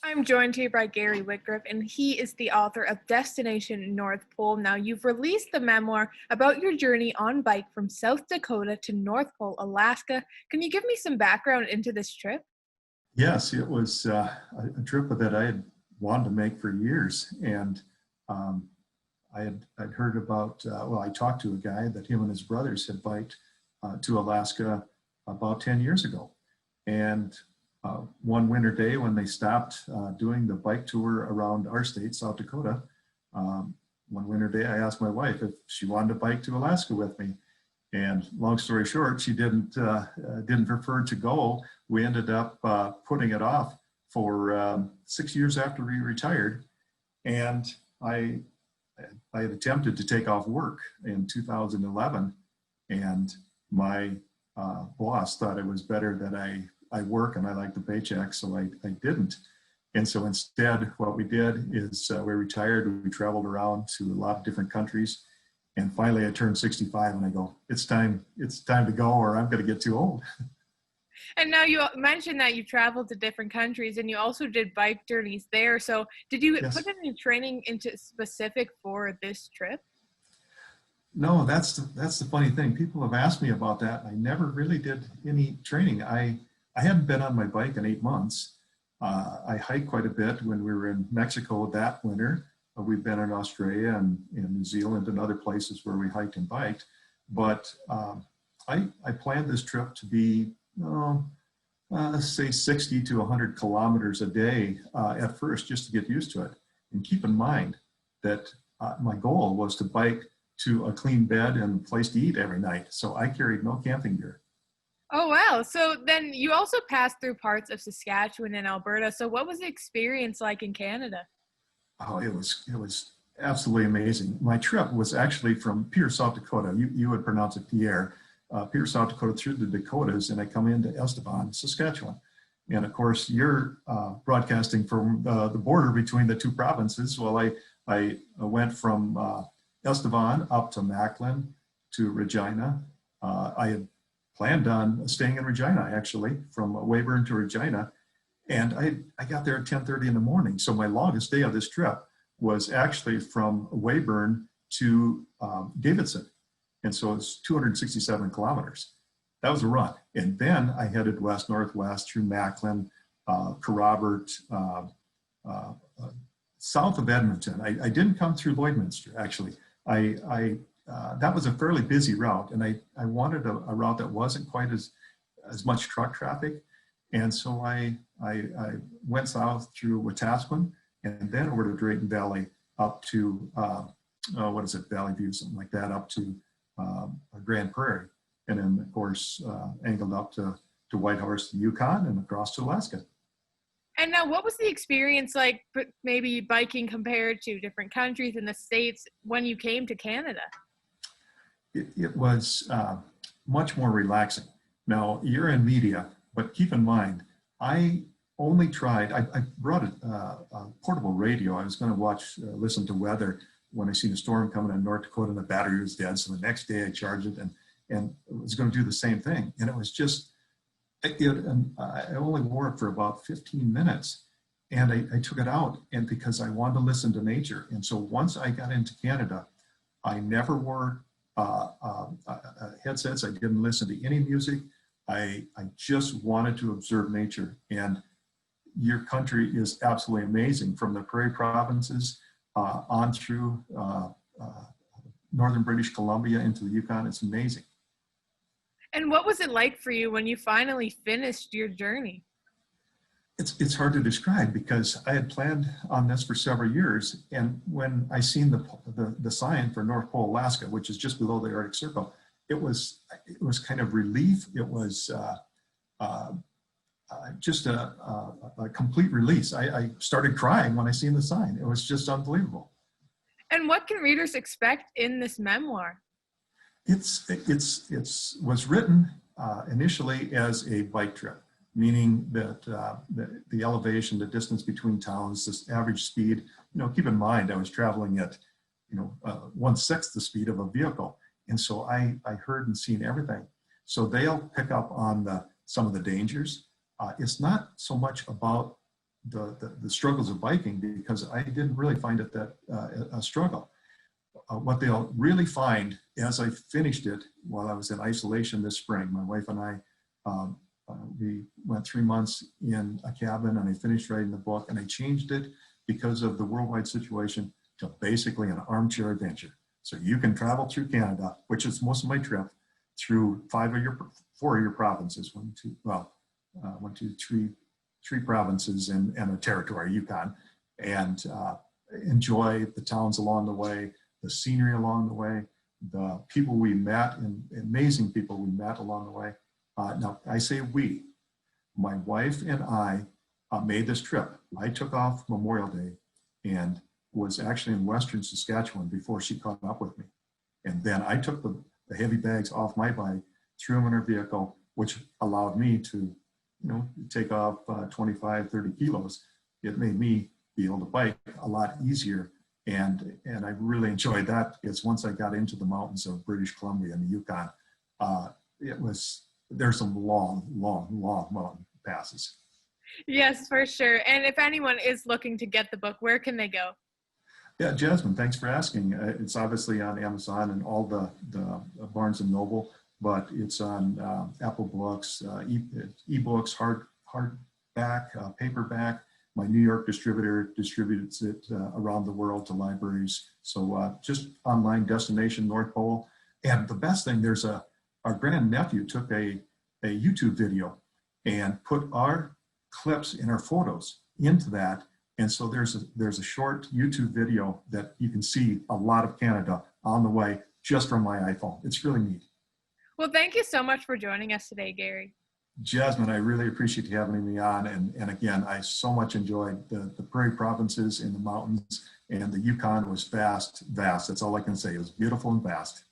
I'm joined here by Gary Wietgrefe, and he is the author of Destination North Pole. Now, you've released the memoir about your journey on bike from South Dakota to North Pole, Alaska. Can you give me some background into this trip? Yes, it was a trip that I had wanted to make for years, and um, I'd heard about. I talked to a guy that him and his brothers had biked to Alaska about 10 years ago, and one winter day when they stopped doing the bike tour around our state, South Dakota, one winter day I asked my wife if she wanted to bike to Alaska with me. And long story short, she didn't prefer to go. We ended up putting it off for 6 years after we retired. And I had attempted to take off work in 2011, and my boss thought it was better that I work and I like the paycheck, so I didn't. And so instead, what we did is we retired. We traveled around to a lot of different countries. And finally, I turned 65 and I go, it's time to go, or I'm going to get too old. And now you mentioned that you traveled to different countries and you also did bike journeys there. So did you Yes. put any training into specific for this trip? No, that's the funny thing. People have asked me about that. I never really did any training. I hadn't been on my bike in 8 months. I hiked quite a bit when we were in Mexico that winter. We've been in Australia and in New Zealand and other places where we hiked and biked. But I planned this trip to be, say 60 to 100 kilometers a day at first, just to get used to it. And keep in mind that my goal was to bike to a clean bed and place to eat every night. So I carried no camping gear. Oh, wow. So then you also passed through parts of Saskatchewan and Alberta. So what was the experience like in Canada? Oh, it was absolutely amazing. My trip was actually from Pierre, South Dakota. You would pronounce it Pierre. Pierre, South Dakota through the Dakotas, and I come into Estevan, Saskatchewan. And of course, you're broadcasting from the border between the two provinces. Well, I went from Estevan up to Macklin to Regina. I had planned on staying in Regina, actually, from Weyburn to Regina. And I got there at 10:30 in the morning. So my longest day of this trip was actually from Weyburn to Davidson. And so it's 267 kilometers. That was a run. And then I headed west-northwest through Macklin, Kerrobert, south of Edmonton. I didn't come through Lloydminster, actually. That was a fairly busy route, and I wanted a route that wasn't quite as much truck traffic. And so I went south through Wetaskiwin and then over to Drayton Valley up to, Valley View, something like that, up to Grand Prairie. And then, of course, angled up to Whitehorse, the Yukon, and across to Alaska. And now what was the experience like, maybe biking compared to different countries in the States when you came to Canada? It was much more relaxing. Now, you're in media, but keep in mind, I only tried, I brought a portable radio. I was going to listen to weather when I seen a storm coming in North Dakota and the battery was dead. So the next day I charged it and was going to do the same thing. And it was just, I only wore it for about 15 minutes. And I took it out and because I wanted to listen to nature. And so once I got into Canada, I never wore headsets. I didn't listen to any music. I just wanted to observe nature, and your country is absolutely amazing from the Prairie provinces on through northern British Columbia into the Yukon. It's amazing. And what was it like for you when you finally finished your journey? It's hard to describe because I had planned on this for several years, and when I seen the sign for North Pole, Alaska, which is just below the Arctic Circle, it was kind of relief. It was just a complete release. I started crying when I seen the sign. It was just unbelievable. And what can readers expect in this memoir? It was written initially as a bike trip, meaning that the elevation, the distance between towns, this average speed. Keep in mind I was traveling at 1/6 the speed of a vehicle. And so I heard and seen everything. So they'll pick up on some of the dangers. It's not so much about the struggles of biking, because I didn't really find it that a struggle. What they'll really find as I finished it while I was in isolation this spring, my wife and I, we went 3 months in a cabin, and I finished writing the book, and I changed it because of the worldwide situation to basically an armchair adventure. So you can travel through Canada, which is most of my trip, through 4 of your provinces, three provinces and a territory, Yukon, and enjoy the towns along the way, the scenery along the way, the people we met, and amazing people we met along the way. Now, I say we. My wife and I made this trip. I took off Memorial Day and was actually in Western Saskatchewan before she caught up with me. And then I took the heavy bags off my bike, threw them in her vehicle, which allowed me to, take off 25, 30 kilos. It made me be able to bike a lot easier. And I really enjoyed that, because once I got into the mountains of British Columbia and the Yukon, there's some long mountain passes. Yes, for sure. And if anyone is looking to get the book, where can they go? Yeah, Jasmine, thanks for asking. It's obviously on Amazon and all the Barnes and Noble, but it's on Apple Books, ebooks, hardback, paperback. My New York distributor distributes it around the world to libraries. So just online, Destination North Pole. And the best thing, our grandnephew took a YouTube video and put our clips and our photos into that. And so there's a short YouTube video that you can see a lot of Canada on the way just from my iPhone. It's really neat. Well, thank you so much for joining us today, Gary. Jasmine, I really appreciate you having me on. And again, I so much enjoyed the prairie provinces and the mountains, and the Yukon was vast. That's all I can say. It was beautiful and vast.